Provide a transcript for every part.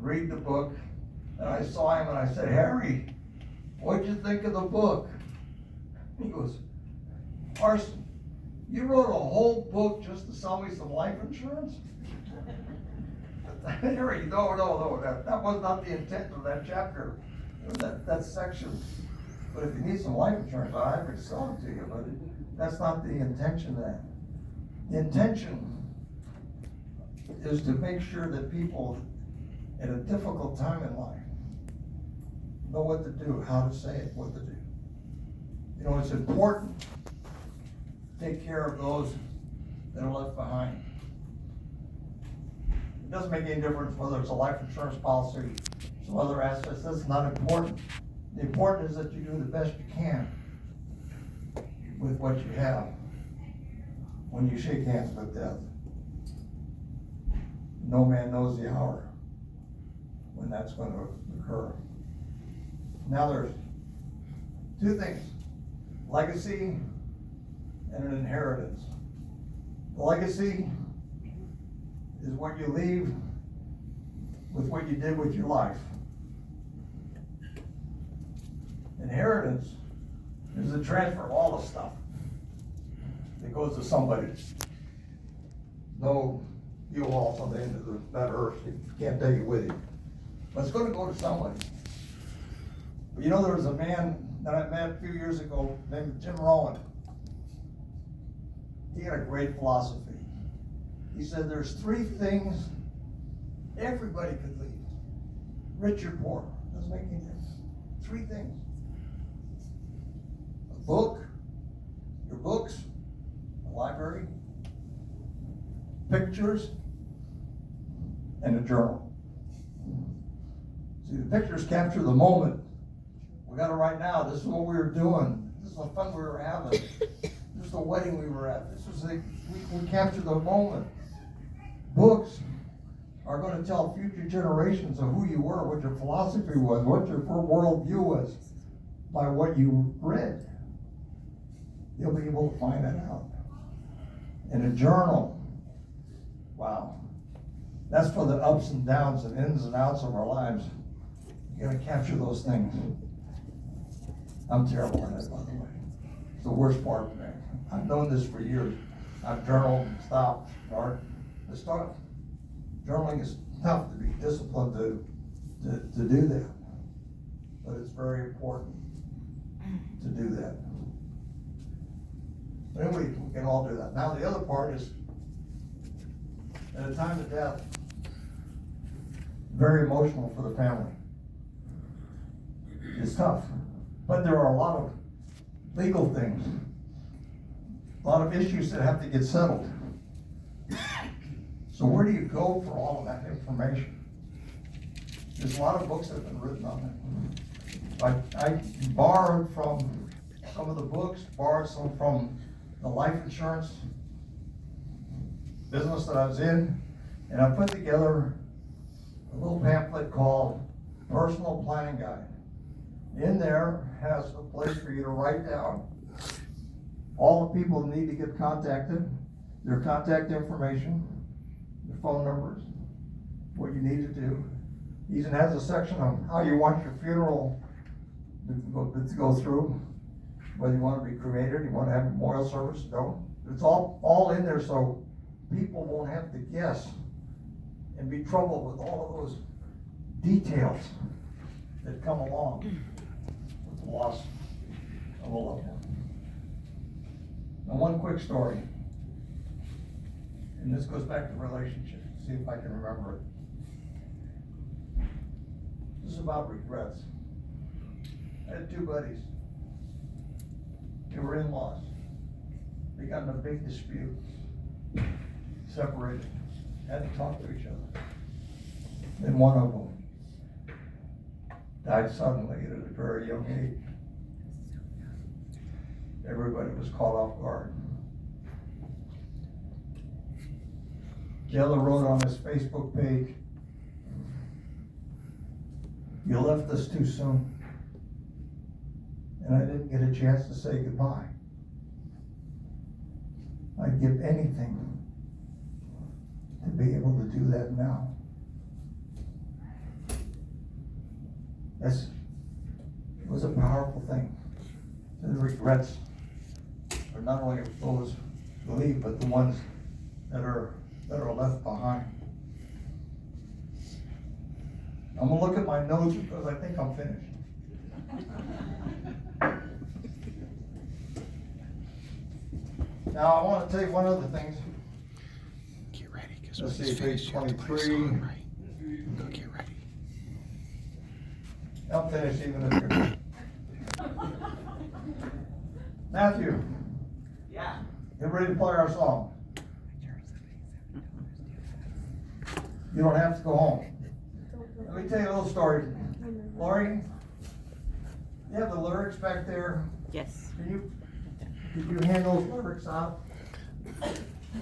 read the book, and I saw him and I said, Harry, what'd you think of the book? He goes, Arsen, you wrote a whole book just to sell me some life insurance? Harry, no, that was not the intent of that chapter, that section. But if you need some life insurance, I would sell it to you, but that's not the intention of that. The intention is to make sure that people at a difficult time in life know what to do, how to say it, what to do. You know, it's important to take care of those that are left behind. It doesn't make any difference whether it's a life insurance policy, some other assets. That's not important. The important is that you do the best you can with what you have when you shake hands with death. No man knows the hour when that's going to occur. Now there's two things, legacy and an inheritance. The legacy is what you leave with what you did with your life. Inheritance is the transfer of all the stuff that goes to somebody. No U-Hauls on the end of that earth, you can't take it with you. But it's going to go to somebody. But you know, there was a man that I met a few years ago named Jim Rowan. He had a great philosophy. He said there's three things everybody could leave. Rich or poor, doesn't make any difference. Three things. A book, your books, a library, pictures, and a journal. See, the pictures capture the moment. We got it right now. This is what we were doing. This is the fun we were having. This is the wedding we were at. This was we captured the moment. Books are going to tell future generations of who you were, what your philosophy was, what your worldview was, by what you read. You'll be able to find that out. In a journal, wow, that's for the ups and downs and ins and outs of our lives. You're going to capture those things. I'm terrible at it, by the way. It's the worst part of me. I've known this for years. I've journaled and stopped. Journaling is tough to be disciplined to do that. But it's very important to do that. But anyway, we can all do that. Now the other part is, at a time of death, very emotional for the family. It's tough. But there are a lot of legal things, a lot of issues that have to get settled. So where do you go for all of that information? There's a lot of books that have been written on it. I borrowed from some of the books, borrowed some from the life insurance business that I was in, and I put together a little pamphlet called Personal Planning Guide. In there has a place for you to write down all the people that need to get contacted, their contact information, their phone numbers, what you need to do. It even has a section on how you want your funeral to go through, whether you want to be cremated, you want to have a memorial service, don't. It's all in there so people won't have to guess and be troubled with all of those details that come along with the loss of a loved one. Now, one quick story, and this goes back to relationships. See if I can remember it. This is about regrets. I had two buddies. They were in-laws. They got in a big dispute, separated, had to talk to each other. Then one of them died suddenly at a very young age. Everybody was caught off guard. The other wrote on his Facebook page, "You left us too soon, and I didn't get a chance to say goodbye. I'd give anything to be able to do that now." It was a powerful thing. The regrets are not only those who leave, but the ones that are left behind. I'm gonna look at my notes because I think I'm finished. Now I want to tell you one other thing. Get ready, because Let's when see, he's finished, page you have to play a 23. song, right? Go get ready. I'm finished even if you're. Matthew. Yeah. Get ready to play our song. You don't have to go home. Let me tell you a little story. Lori, you have the lyrics back there. Yes. Did you hand those lyrics out?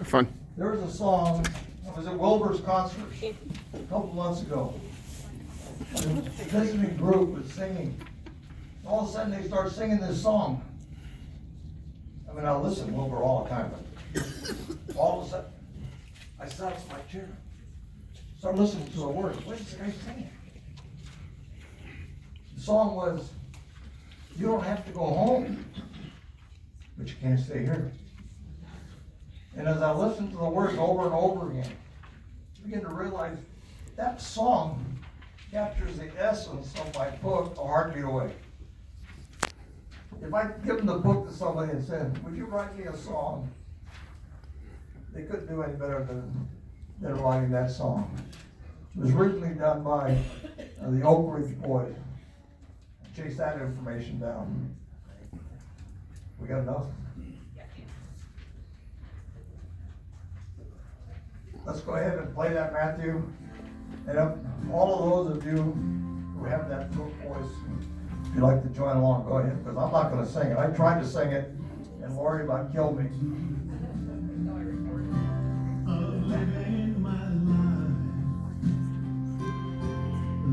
Fun. There was a song, it was at Wilbur's concert a couple months ago. The visiting group was singing. All of a sudden they start singing this song. I mean, I listen to Wilbur all the time, but all of a sudden, I sat up in my chair. Started listening to the words. What is the guy singing? The song was, you don't have to go home, but you can't stay here. And as I listened to the words over and over again, I began to realize that song captures the essence of my book, A Heartbeat Away. If I'd given the book to somebody and said, would you write me a song? They couldn't do any better than writing that song. It was originally done by the Oak Ridge Boys. I chased that information down. We got enough? Let's go ahead and play that, Matthew. And all of those of you who have that book voice, if you'd like to join along, go ahead, because I'm not going to sing it. I tried to sing it, and Lori about killed me.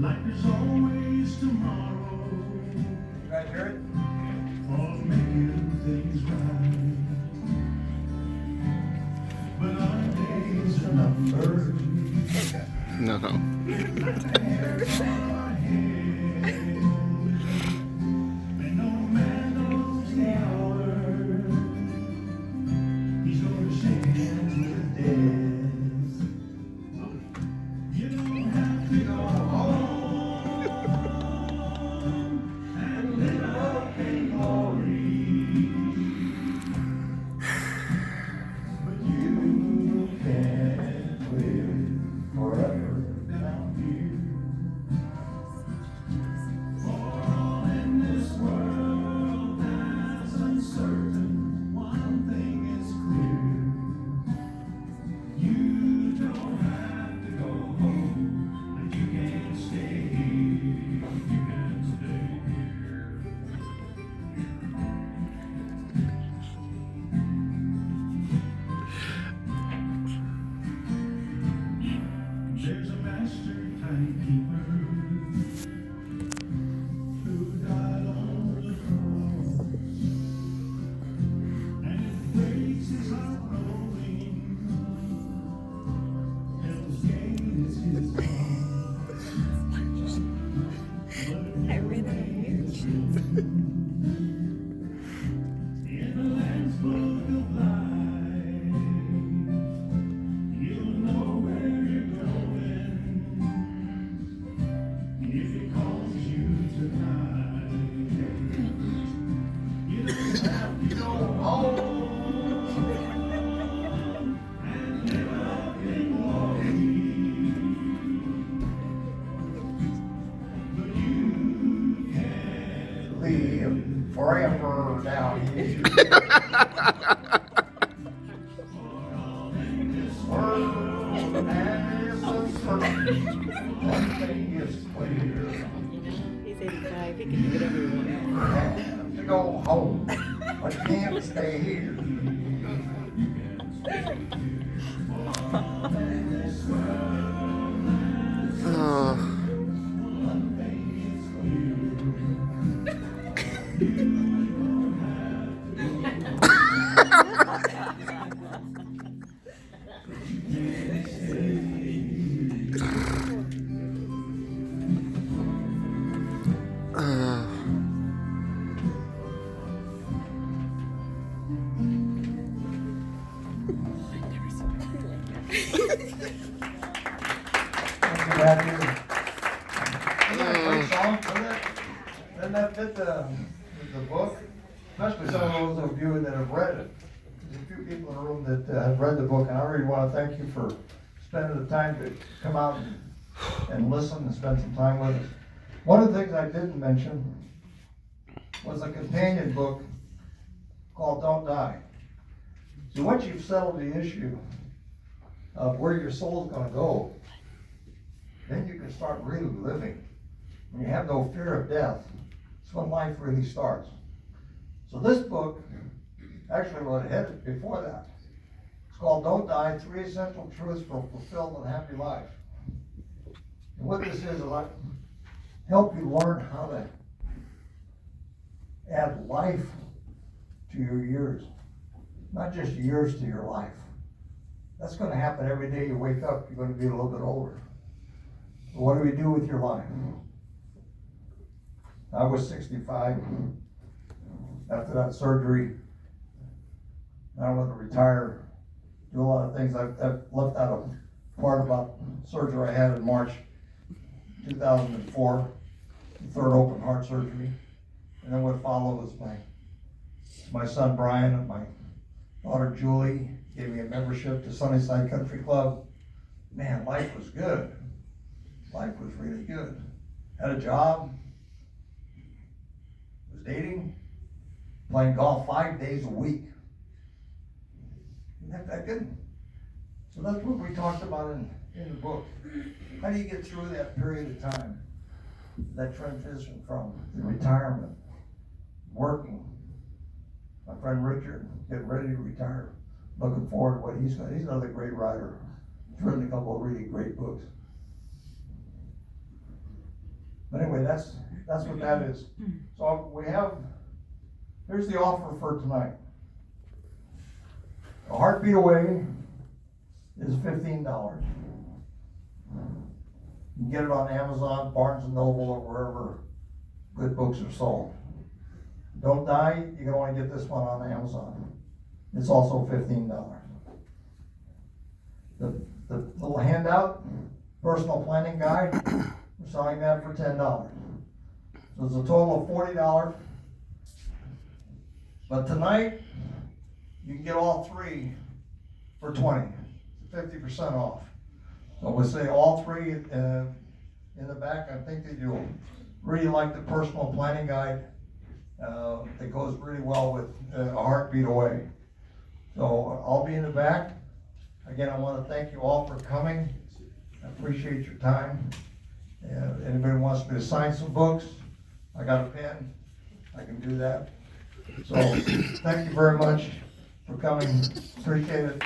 Like there's always tomorrow. You guys hear it? For making things right. But our days are numbered. No. Hairs on our heads. And no man knows the hour. He's gonna shake hands with death. You don't have to go home. There's a master timekeeper who died on the cross, and it breaks his heart knowing hell's gate is his cause. I ran out of words. In the Lamb's book of life, you'll know where you're going if he calls you tonight. You don't have to go home and live up in glory, but you can't Live forever down here. World and is uncertain. One thing is clear. He's 85. He can do whatever he wants. You have to go home, but you can't stay here. Doesn't that fit the book? Especially some of those of you that have read it. There's a few people in the room that have read the book, and I really want to thank you for spending the time to come out and listen and spend some time with us. One of the things I didn't mention was a companion book called Don't Die. So once you've settled the issue of where your soul's gonna go, then you can start really living. When you have no fear of death, it's when life really starts. So this book, actually what it had before that, it's called Don't Die, 3 Essential Truths for a Fulfilled and Happy Life. And what this is I help you learn how to add life to your years. Not just years to your life. That's going to happen every day you wake up. You're going to be a little bit older. But what do we do with your life? I was 65. After that surgery, I want to retire, do a lot of things. I've left out a part about surgery I had in March 2004, the third open heart surgery. And then what followed was my son Brian and my daughter Julie gave me a membership to Sunnyside Country Club. Man, life was good. Life was really good. Had a job, was dating, playing golf 5 days a week. Isn't that good? So that's what we talked about in the book. How do you get through that period of time, that transition from the retirement, working? My friend Richard, getting ready to retire. Looking forward to what he's got. He's another great writer. He's written a couple of really great books. But anyway, that's what that is. So here's the offer for tonight. A Heartbeat Away is $15. You can get it on Amazon, Barnes & Noble, or wherever good books are sold. Don't Die, you can only get this one on Amazon. It's also $15. The little handout, personal planning guide, we're selling that for $10. So it's a total of $40. But tonight, you can get all three for $20, 50% off. So we'll say all three in the back. I think that you'll really like the personal planning guide. It goes really well with A Heartbeat Away. So I'll be in the back. Again, I want to thank you all for coming. I appreciate your time. Anybody wants me to sign some books, I got a pen. I can do that. So thank you very much for coming. Appreciate it.